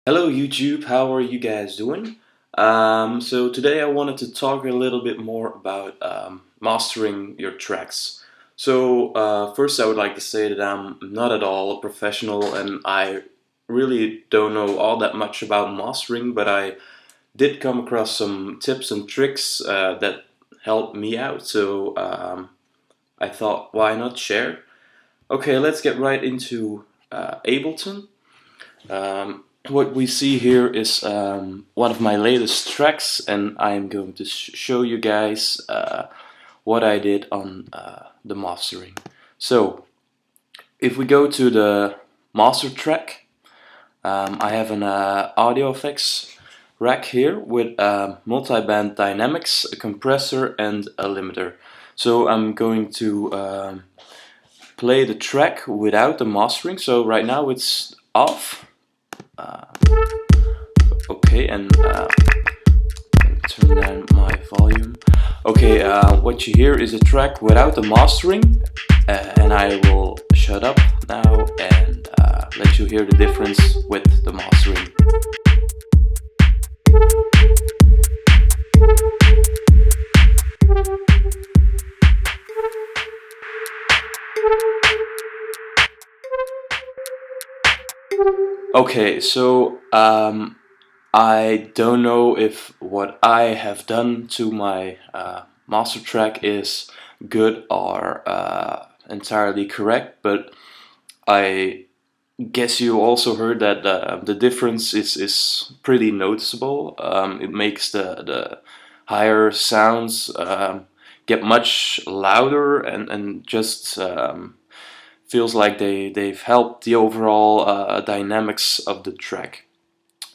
Hello YouTube, how are you guys doing? So today I wanted to talk a little bit more about mastering your tracks. First I would like to say that I'm not at all a professional and I really don't know all that much about mastering, but I did come across some tips and tricks that helped me out, I thought why not share? Okay, let's get right into Ableton. What we see here is one of my latest tracks, and I'm going to show you guys what I did on the mastering. So if we go to the master track, I have an audio effects rack here with Multiband Dynamics, a compressor and a limiter. So I'm going to play the track without the mastering. So right now it's off. Okay, and turn down my volume. Okay, what you hear is a track without the mastering, and I will shut up now and let you hear the difference with the mastering. Okay, so I don't know if what I have done to my master track is good or entirely correct, but I guess you also heard that the difference is pretty noticeable. It makes the higher sounds get much louder and just feels like they've helped the overall dynamics of the track.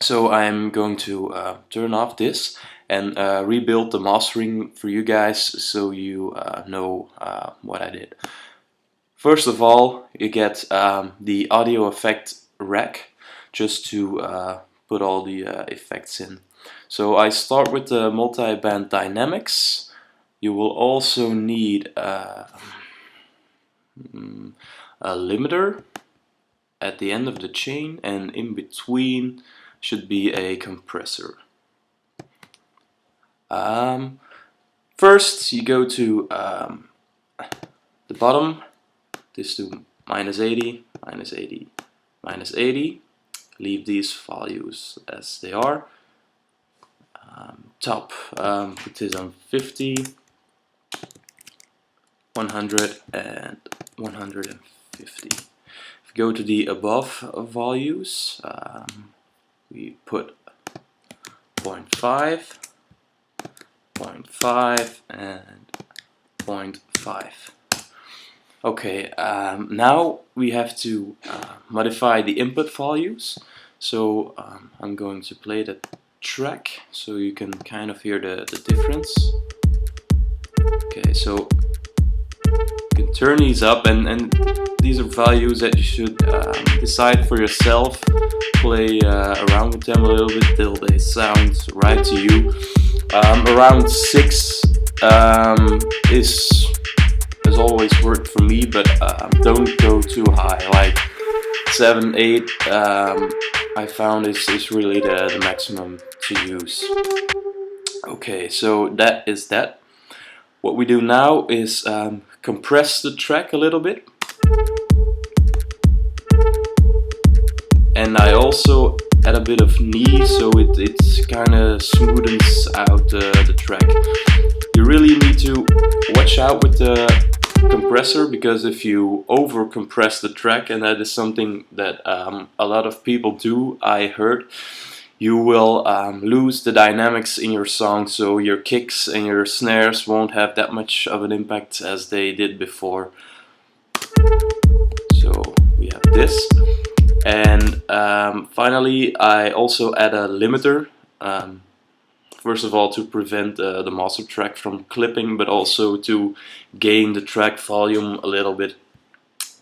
So I'm going to turn off this and rebuild the mastering for you guys so you know what I did. First of all, you get the audio effect rack just to put all the effects in. So I start with the Multiband Dynamics. You will also need a limiter at the end of the chain, and in between should be a compressor. First you go to the bottom, this to -80, -80, -80. Leave these values as they are. Top, put this on 50, 100 and 150. If we go to the above values, we put 0.5, 0.5 and 0.5. Okay, now we have to modify the input values. So I'm going to play the track so you can kind of hear the difference. Okay, so you can turn these up, and these are values that you should decide for yourself. Play around with them a little bit till they sound right to you. Around 6 has always worked for me, but don't go too high. Like 7, 8 I found is really the maximum to use. Okay, so that is that. What we do now is compress the track a little bit. And I also add a bit of knee, so it kind of smoothens out the track. You really need to watch out with the compressor, because if you over compress the track, and that is something that a lot of people do, I heard, you will lose the dynamics in your song, so your kicks and your snares won't have that much of an impact as they did before. So we have this. And finally, I also add a limiter, first of all to prevent the master track from clipping, but also to gain the track volume a little bit.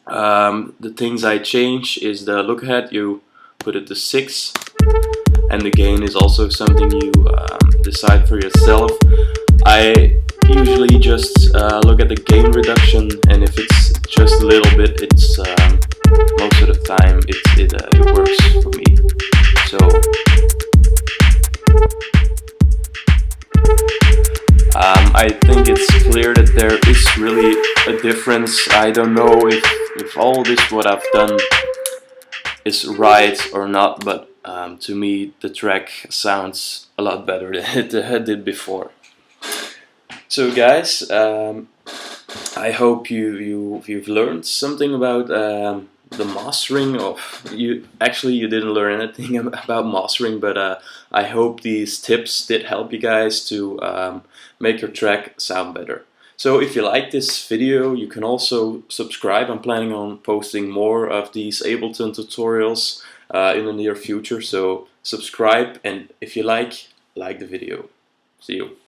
The things I change is the look ahead, you put it to 6, and the gain is also something you decide for yourself. I usually just look at the gain reduction, and if it's just a little bit, it's most of the time it works for me. So difference. I don't know if all this what I've done is right or not, but to me the track sounds a lot better than it did before. So guys, I hope you've learned something about the mastering of you. Actually, you didn't learn anything about mastering, but I hope these tips did help you guys to make your track sound better. So if you like this video, you can also subscribe. I'm planning on posting more of these Ableton tutorials in the near future. So subscribe, and if you like the video. See you.